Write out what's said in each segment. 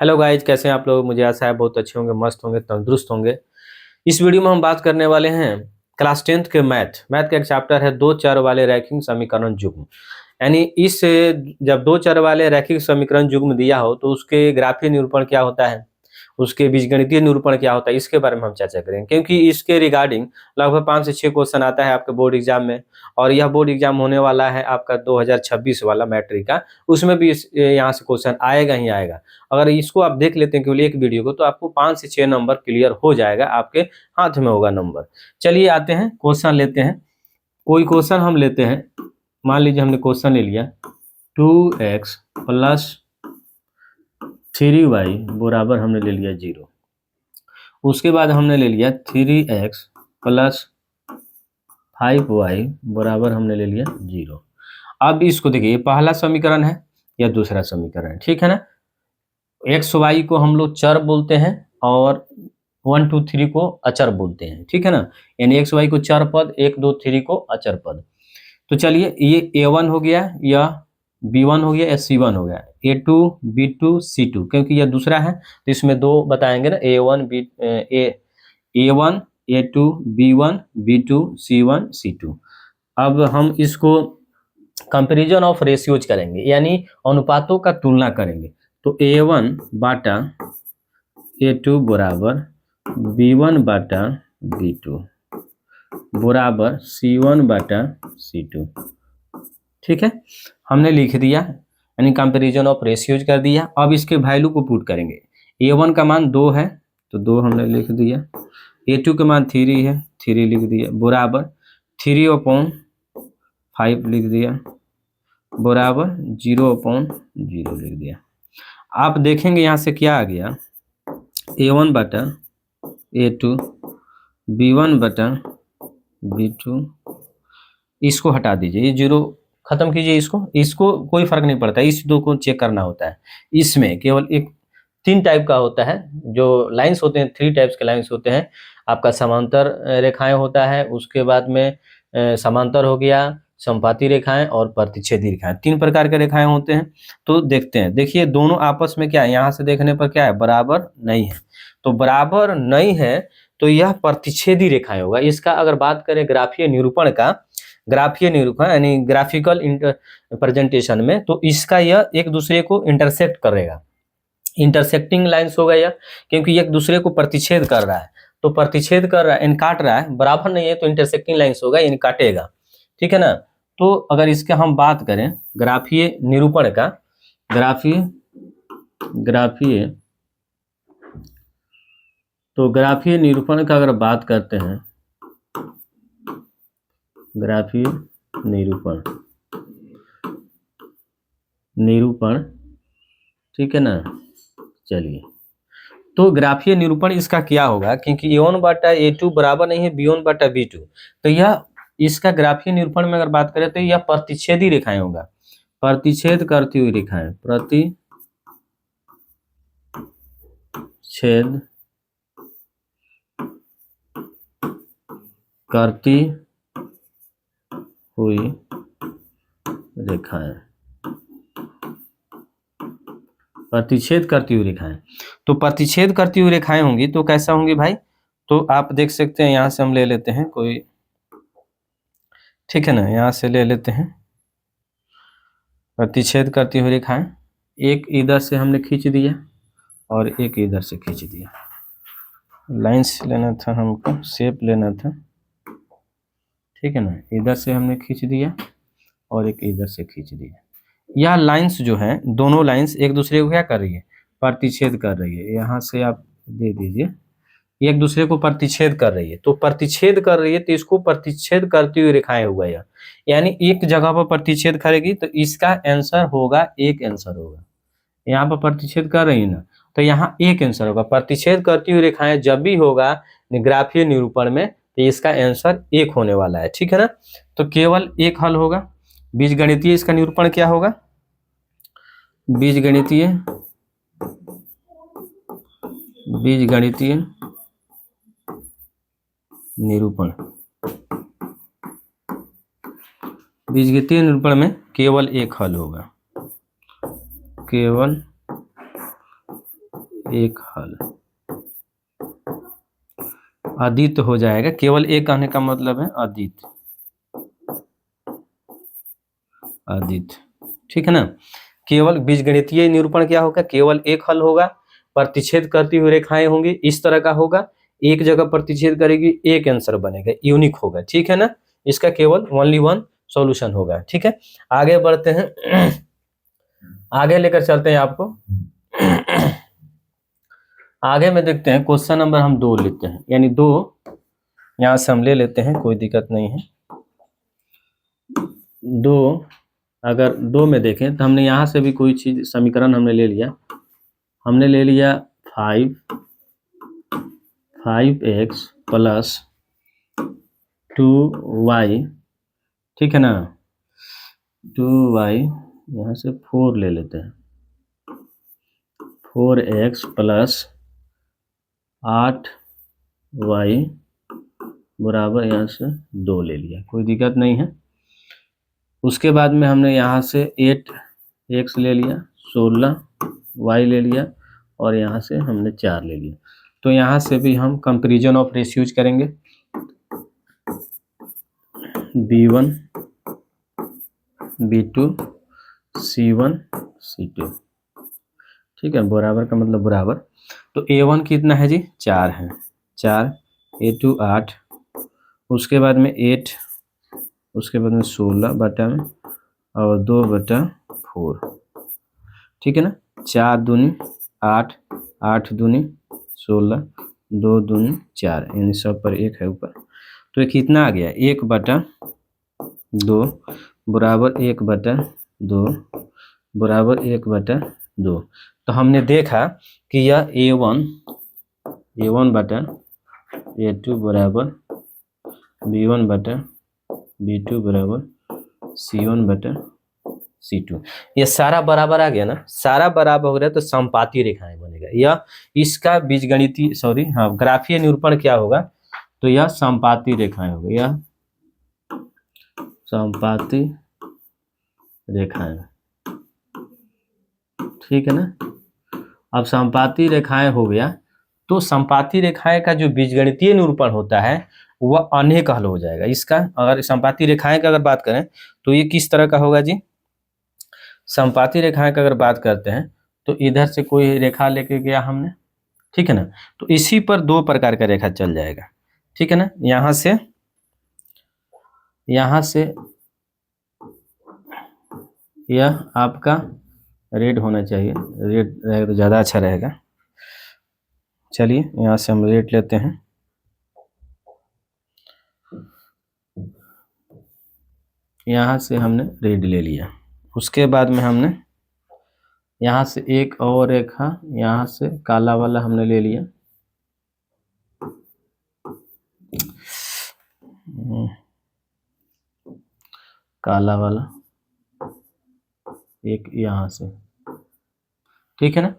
Hello guys, कैसे हैं आप लोग। मुझे आशा है बहुत अच्छे होंगे, मस्त होंगे, तंदुरुस्त होंगे। इस वीडियो में हम बात करने वाले हैं क्लास 10th के मैथ का एक चैप्टर है दो चर वाले रैखिक समीकरण युग्म। यानी इस जब दो चर वाले रैखिक समीकरण युग्म दिया हो तो उसके ग्राफीय निरूपण क्या होता है, उसके बीजगणितीय निरूपण क्या होता है, इसके बारे में हम चर्चा करेंगे। क्योंकि इसके रिगार्डिंग लगभग 5 से 6 क्वेश्चन आता है आपके बोर्ड एग्जाम में, और यह बोर्ड एग्जाम होने वाला है आपका 2026 वाला मैट्रिक का। उसमें भी यहाँ से क्वेश्चन आएगा ही आएगा। अगर इसको आप देख लेते हैं केवल एक वीडियो को, तो आपको 5 से 6 नंबर क्लियर हो जाएगा, आपके हाथ में होगा नंबर। चलिए आते हैं, क्वेश्चन लेते हैं। कोई क्वेश्चन हम लेते हैं। मान लीजिए हमने क्वेश्चन ले लिया 2x + 3y बराबर हमने ले लिया 0। उसके बाद हमने ले लिया 3x + 5y बराबर हमने ले लिया 0। अब इसको देखिए, ये पहला समीकरण है या दूसरा समीकरण है, ठीक है ना। एक्स वाई को हम लोग चर बोलते हैं और 1 2 3 को अचर बोलते हैं, ठीक है ना। यानी एक्स वाई को चर पद, 1 2 3 को अचर पद। तो चलिए, ये A1 हो गया या B1 हो गया या C1 हो गया, A2 B2 C2, क्योंकि यह दूसरा है तो इसमें दो बताएंगे ना, A1 A1 A2 B1 B2 C1 C2। अब हम इसको कंपैरिजन ऑफ रेशियोज करेंगे, यानी अनुपातों का तुलना करेंगे। तो A1 बाटा A2 बराबर B1 बाटा B2 बराबर C1 बाटा C2, ठीक है। हमने लिख दिया, यानी कंपैरिजन ऑफ रेशियोज कर दिया। अब इसके वैल्यू को पुट करेंगे। A1 का मान 2 है तो 2 हमने लिख दिया, A2 का मान 3 है, 3 लिख दिया, बराबर 3/5 लिख दिया, बराबर 0/0 लिख दिया। आप देखेंगे यहाँ से क्या आ गया, A1 बटा A2 B1 बटा B2। इसको हटा दीजिए, ये 0 खत्म कीजिए। इसको कोई फर्क नहीं पड़ता, इस दो को चेक करना होता है। इसमें केवल एक 3 टाइप का होता है जो लाइंस होते हैं, 3 टाइप्स के लाइंस होते हैं। आपका समांतर रेखाएं होता है, उसके बाद में समांतर हो गया, समपाती रेखाएं और प्रतिच्छेदी रेखाएं, 3 प्रकार के रेखाएं होते हैं। तो देखते हैं, देखिए दोनों आपस में क्या है, यहाँ से देखने पर क्या है, बराबर नहीं है। तो बराबर नहीं है तो यह प्रतिच्छेदी रेखाएं होगा। इसका अगर बात करें ग्राफीय निरूपण का, ग्राफीय निरूपण यानी ग्राफिकल प्रेजेंटेशन में, तो इसका यह एक दूसरे को इंटरसेक्ट करेगा, इंटरसेक्टिंग लाइंस होगा यह, क्योंकि एक दूसरे को प्रतिच्छेद कर रहा है। तो प्रतिच्छेद कर रहा है यानी काट रहा है, बराबर नहीं है तो इंटरसेक्टिंग लाइंस होगा, यानी काटेगा, ठीक है ना। तो अगर इसका हम बात करें ग्राफीय निरूपण का, ग्राफीय तो ग्राफीय निरूपण का अगर बात करते हैं, ग्राफीय निरूपण, ठीक है ना। चलिए, तो ग्राफीय निरूपण इसका क्या होगा, क्योंकि A1 बटा A2 बराबर नहीं है B1 बटा B2, तो यह इसका ग्राफीय निरूपण में अगर बात करें तो यह प्रतिच्छेदी रेखाएं होगा, प्रतिच्छेद करती हुई रेखाएं, प्रतिच्छेद करती हुई रेखाएं, प्रतिच्छेद करती हुई रेखाएं। तो प्रतिच्छेद करती हुई रेखाएं होंगी तो कैसा होंगी भाई, तो आप देख सकते हैं, यहां से हम ले लेते हैं कोई, ठीक है ना, यहां से ले लेते हैं प्रतिच्छेद करती हुई रेखाएं। एक इधर से हमने खींच दिया और एक इधर से खींच दिया, लाइंस लेना था हमको, शेप लेना था, ठीक है ना। इधर से हमने खींच दिया और एक इधर से खींच दिया। यह लाइंस जो है, दोनों लाइंस एक दूसरे को क्या कर रही है, प्रतिच्छेद कर रही है। यहाँ से आप दे दीजिए, एक दूसरे को प्रतिच्छेद कर रही है। तो प्रतिच्छेद कर रही है तो इसको प्रतिच्छेद करती हुई रेखाएं होगा यह, यानी एक जगह पर प्रतिच्छेद करेगी तो इसका आंसर होगा, एक आंसर होगा। यहाँ पर प्रतिच्छेद कर रही है ना, तो यहाँ एक आंसर होगा। प्रतिच्छेद करती हुई रेखाएं जब भी होगा ग्राफीय निरूपण में तो इसका आंसर एक होने वाला है, ठीक है ना। तो केवल एक हल होगा। बीजगणितीय इसका निरूपण क्या होगा, बीजगणितीय निरूपण, बीजगणितीय निरूपण में केवल एक हल होगा, केवल एक हल अदित हो जाएगा। केवल एक कहने का मतलब है अदित, अदित, ठीक है ना। केवल बीजगणितीय निरूपण क्या होगा, केवल एक हल होगा, प्रतिच्छेद करती हुई रेखाएं होंगी, इस तरह का होगा, एक जगह प्रतिच्छेद करेगी, एक आंसर बनेगा, यूनिक होगा, ठीक है ना। इसका केवल ओनली वन सॉल्यूशन होगा, ठीक है। आगे बढ़ते हैं, आगे लेकर चलते हैं आपको। आगे में देखते हैं क्वेश्चन नंबर हम 2 लेते हैं, यानी 2 यहां से हम ले लेते हैं, कोई दिक्कत नहीं है। 2, अगर 2 में देखें तो हमने यहाँ से भी कोई चीज समीकरण हमने ले लिया, हमने ले लिया 5x प्लस 2y, ठीक है ना। 2y यहाँ से 4 ले लेते हैं, 4x प्लस 8y बराबर यहाँ से 2 ले लिया, कोई दिक्कत नहीं है। उसके बाद में हमने यहाँ से 8x ले लिया, 16y ले लिया, और यहाँ से हमने 4 ले लिया। तो यहाँ से भी हम कंपैरिजन ऑफ रेशियोज करेंगे, b1 b2 c1 c2, ठीक है। बराबर का मतलब बराबर। तो a1 कितना है जी, 4 है, 4, a2 8, उसके बाद में 8, उसके बाद में 16 बटा में और 2/4, ठीक है ना। 4 दूनी 8, 8 दूनी 16, 2 दूनी 4, यानी सब पर 1 है ऊपर। तो ये कितना आ गया, 1/2 बराबर 1/2 बराबर 1/2। तो हमने देखा कि यह a1 बटा a2 बराबर b1 बटा b2 बराबर c1 बटा c2, ये सारा बराबर आ गया ना। सारा बराबर हो गया तो समपाती रेखाएं बनेगा। यह इसका बीजगणितीय ग्राफीय निरूपण क्या होगा, तो यह समपाती रेखाएं होगी, यह समपाती रेखाएं, ठीक है ना। अब समपाती रेखाएं हो गया, तो समपाती रेखाएं का जो बीजगणितीय निरूपण होता है वह अनेक हल हो जाएगा। इसका अगर समपाती रेखाएं का अगर बात करें तो ये किस तरह का होगा जी, समपाती रेखाएं का अगर बात करते हैं तो इधर से कोई रेखा लेके गया हमने, ठीक है ना, तो इसी पर 2 प्रकार का रेखा चल जाएगा, ठीक है ना। यहाँ से यह आपका रेड होना चाहिए, रेड रहेगा तो ज़्यादा अच्छा रहेगा। चलिए यहाँ से हम रेड लेते हैं, यहाँ से हमने रेड ले लिया। उसके बाद में हमने यहाँ से एक और रेखा, यहाँ से काला वाला हमने ले लिया, काला वाला एक यहाँ से, ठीक है ना।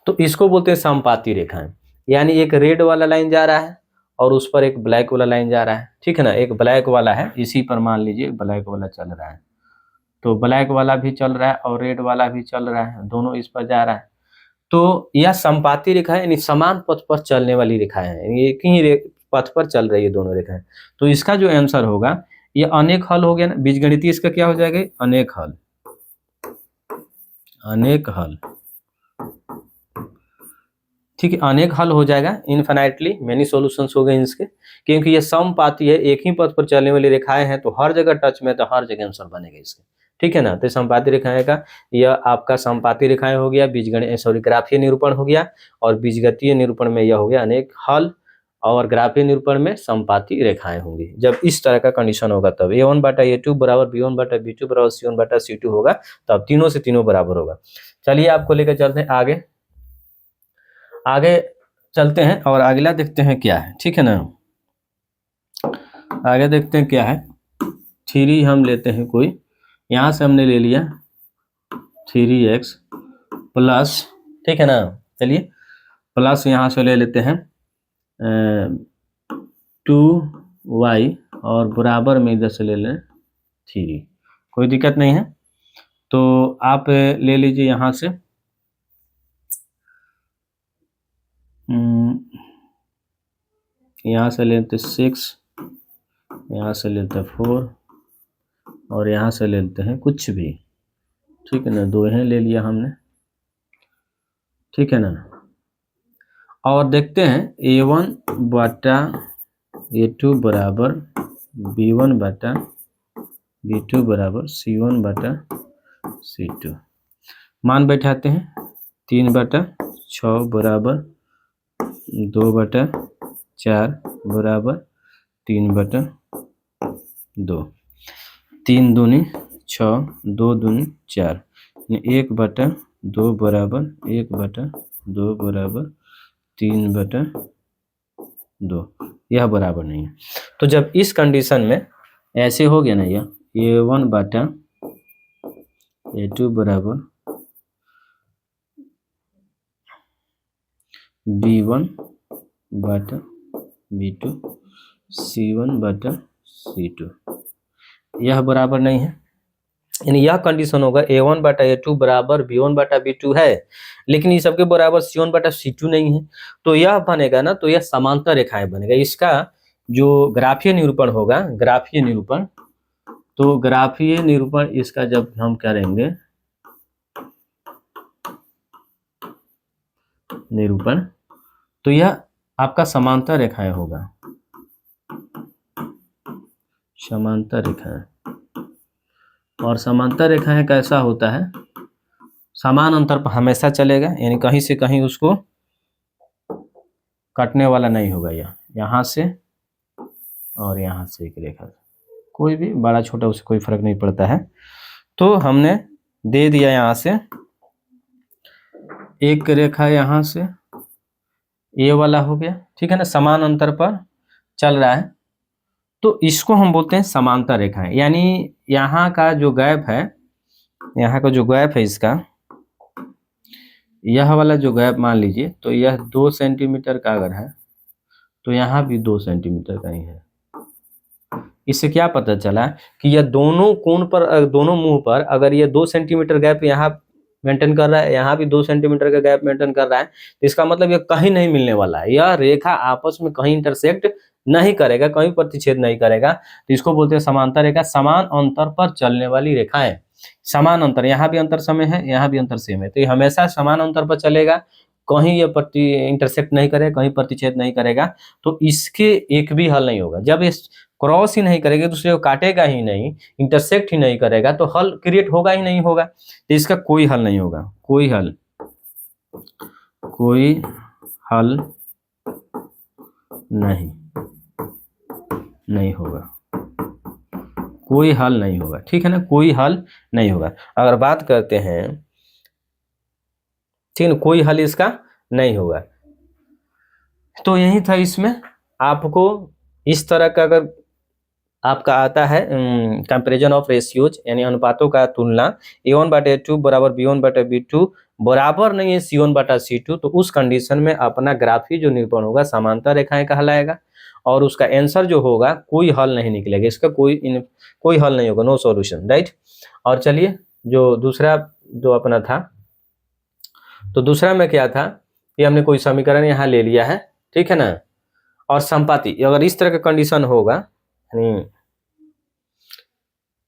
तो इसको बोलते हैं समपाती रेखाएं, यानी एक रेड वाला लाइन जा रहा है और उस पर एक ब्लैक वाला लाइन जा रहा है, ठीक है ना। एक ब्लैक वाला है, इसी पर मान लीजिए ब्लैक वाला चल रहा है, तो ब्लैक वाला भी चल रहा है और रेड वाला भी चल रहा है, दोनों इस पर जा रहा है। तो यह समपाती रेखाएं यानी समान पथ पर चलने वाली रेखाएं हैं, एक ही पथ पर चल रही है दोनों रेखाएं। तो इसका जो आंसर होगा ये अनेक हल हो गया ना, बीजगणितीय इसका क्या हो जाएगा, अनेक हल, अनेक हल, ठीक है। अनेक हल हो जाएगा, इनफाइनाइटली मेनी सॉल्यूशंस हो गए इसके, क्योंकि ये समपाती है, एक ही पथ पर चलने वाली रेखाएं हैं, तो हर जगह टच में, तो हर जगह आंसर बनेगा इसके, ठीक है ना। तो समपाती रेखाएं का यह आपका समपाती रेखाएं हो गया, ग्राफीय निरूपण हो गया, और बीजगणितीय निरूपण में यह हो गया अनेक हल, और ग्राफीय निरूपण में समपाती रेखाएं होंगी। जब इस तरह का कंडीशन होगा तब a1/a2 बराबर b1/b2 बराबर c1/c2 होगा, तब तीनों से तीनों बराबर होगा। चलिए आपको लेकर चलते हैं आगे चलते हैं और अगला देखते हैं क्या है, ठीक है ना। आगे देखते हैं क्या है, 3 हम लेते हैं कोई, यहाँ से हमने ले लिया 3x प्लस, ठीक है ना। चलिए प्लस यहाँ से ले लेते हैं 2y और बराबर में इधर से ले लें 3, कोई दिक्कत नहीं है। तो आप ले लीजिए यहाँ से यहाँ से लेते 6, यहाँ से लेते 4 और यहाँ से लेते हैं कुछ भी, ठीक है ना, 2 हैं ले लिया हमने, ठीक है ना। और देखते हैं A1 बटा A2 बराबर B1 बटा B2 बराबर C1 बटा C2। मान बैठाते हैं 3 बटा 6 बराबर 2 बटा 4 बराबर 3 बटा 2, 3 दूनी 6, 2 दूनी 4, 1 बटा 2 बराबर 1 बटा 2 बराबर 3 बटा 2, यह बराबर नहीं है। तो जब इस कंडीशन में ऐसे हो गया ना, यह A1 बटा A2 बराबर B1 बटा B2 C1 बटा C2, यह बराबर नहीं है। यानी यह कंडीशन होगा A1 बटा A2 बराबर B1 बटा B2 है, लेकिन इस सबके बराबर C1 बटा C2 नहीं है। तो यह बनेगा ना, तो यह समांतर रेखाएं बनेगा। इसका जो ग्राफीय निरूपण होगा, ग्राफीय निरूपण, तो ग्राफीय निरूपण इसका जब हम करेंगे निरूपण, तो यह आपका समांतर रेखाएं होगा, समांतर रेखाएं। और समांतर रेखाएं कैसा होता है, समान अंतर पर हमेशा चलेगा, यानी कहीं से कहीं उसको कटने वाला नहीं होगा। यह यहाँ से और यहाँ से एक रेखा, कोई भी बड़ा छोटा उससे कोई फर्क नहीं पड़ता है। तो हमने दे दिया यहाँ से एक रेखा, यहाँ से ये वाला हो गया, ठीक है ना, समान अंतर पर चल रहा है, तो इसको हम बोलते हैं समांतर रेखाएं। यानी यहाँ का जो गैप है, यहाँ का जो गैप है इसका, यह वाला जो गैप मान लीजिए, तो यह 2 सेंटीमीटर का अगर है, तो यहाँ भी 2 सेंटीमीटर का ही है। इससे क्या पता चला कि यह दोनों कोण पर, दोनों मुंह पर अगर ये 2 सेंटीमीटर गैप यहाँ मेंटेन कर रहा है, यहाँ भी 2 सेंटीमीटर का गैप मेंटेन कर रहा है, तो इसका मतलब ये कहीं नहीं मिलने वाला है। यह रेखा आपस में कहीं इंटरसेक्ट नहीं करेगा, कहीं प्रतिच्छेद नहीं करेगा, तो इसको बोलते हैं समांतर रेखा। समान अंतर पर चलने वाली रेखाएं, समान अंतर, यहाँ भी अंतर समय है, यहाँ भी अंतर सेम है, तो ये हमेशा समान अंतर पर चलेगा, कहीं ये इंटरसेक्ट नहीं करेगा, कहीं प्रतिच्छेद नहीं करेगा, तो इसके एक भी हल नहीं होगा। जब इस क्रॉस ही नहीं करेगा, दूसरे को काटेगा ही नहीं, इंटरसेक्ट ही नहीं करेगा, तो हल क्रिएट होगा ही नहीं होगा, तो इसका कोई हल नहीं होगा, कोई हल नहीं होगा, कोई हल नहीं होगा, ठीक है ना, कोई हल नहीं होगा। अगर बात करते हैं, ठीक है, कोई हल इसका नहीं होगा। तो यही था इसमें। आपको इस तरह का अगर आपका आता है कंपैरिजन ऑफ रेशियोज, यानी अनुपातों का तुलना, A1 बटा A2 बराबर B1 बटा B2 बराबर नहीं है C1 बटा C2, तो उस कंडीशन में अपना ग्राफी जो निरूपण होगा समांतर रेखाएं कहलाएगा, और उसका आंसर जो होगा कोई हल नहीं निकलेगा, इसका कोई हल नहीं होगा, नो सॉल्यूशन, राइट। और चलिए जो दूसरा जो अपना था, तो दूसरा में क्या था कि हमने कोई समीकरण यहाँ ले लिया है, ठीक है ना, और संपाति अगर इस तरह का कंडीशन होगा, यानी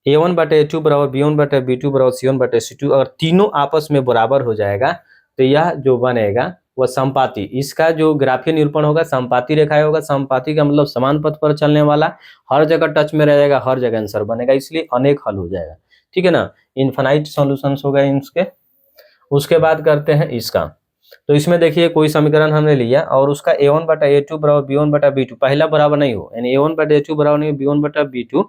A1 बटे A2 बराबर B1 बटे B2 बराबर C1 बटे C2, अगर तीनों आपस में बराबर हो जाएगा, तो यह जो बनेगा वह संपाति, इसका जो ग्राफीय निरूपण होगा संपाति रेखाएं होगा। संपाति का मतलब समान पथ पर चलने वाला, हर जगह टच में रहेगा, हर जगह आंसर बनेगा, इसलिए अनेक हल हो जाएगा, ठीक है ना, इनफाइनाइट सॉल्यूशंस हो गए इसके। उसके बाद करते हैं इसका, तो इसमें देखिए कोई समीकरण हमने लिया और उसका A1 बटा A2 बराबर B1 बटा B2 पहला बराबर नहीं हो, यानी A1 बटा A2 बराबर नहीं हो B1 बटा B2,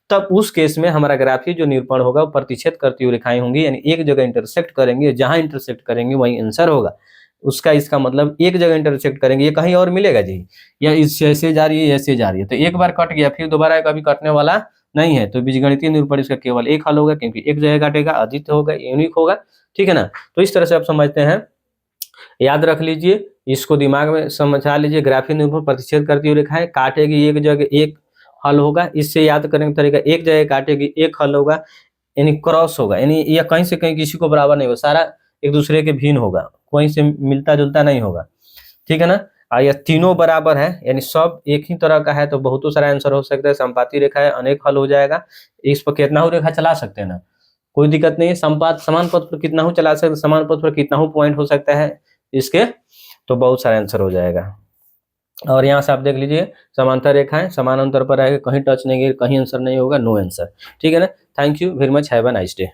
तब उस केस में हमारा ग्राफी जो निरूपण होगा वो प्रतिच्छेद करती हुई रेखाएं होंगी, यानी एक जगह इंटरसेक्ट करेंगे, जहां इंटरसेक्ट करेंगे वहीं आंसर होगा उसका। इसका मतलब एक जगह इंटरसेक्ट करेंगे, ये कहीं और मिलेगा जी, या इससे ऐसे जा रही है, ऐसे जा रही है, तो एक बार कट गया फिर दोबारा कभी कटने वाला नहीं है, तो बीजगणितीय निरूपण इसका केवल एक हल होगा, क्योंकि एक जगह काटेगा, अद्वितीय होगा, यूनिक होगा, ठीक है ना। तो इस तरह से आप समझते हैं, याद रख लीजिए, इसको दिमाग में समझा लीजिए, ग्राफीय निरूपण प्रतिच्छेद करती हुई रेखाएं काटेगी, एक जगह एक हल होगा, इससे याद करने का तरीका, एक जगह काटेगी एक हल होगा, यानी क्रॉस होगा, यानी यह कहीं से कहीं किसी को बराबर नहीं होगा, सारा एक दूसरे के भिन्न होगा, कहीं से मिलता जुलता नहीं होगा, ठीक है ना। या तीनों बराबर है, यानी सब एक ही तरह का है तो बहुत सारा आंसर हो सकता है। संपाती रेखा है, अनेक हल हो जाएगा। इस पर कितना हो रेखा चला सकते हैं ना, कोई दिक्कत नहीं है। संपात समान पथ पर कितना हो चला सकते, समान पथ पर कितना हो पॉइंट हो सकता है इसके, तो बहुत सारा आंसर हो जाएगा। और यहाँ से आप देख लीजिए समांतर रेखाएं समान अंतर पर रहेगा, कहीं टच नहीं, कहीं आंसर नहीं होगा, नो आंसर। ठीक है ना। Thank you very much, have a nice day.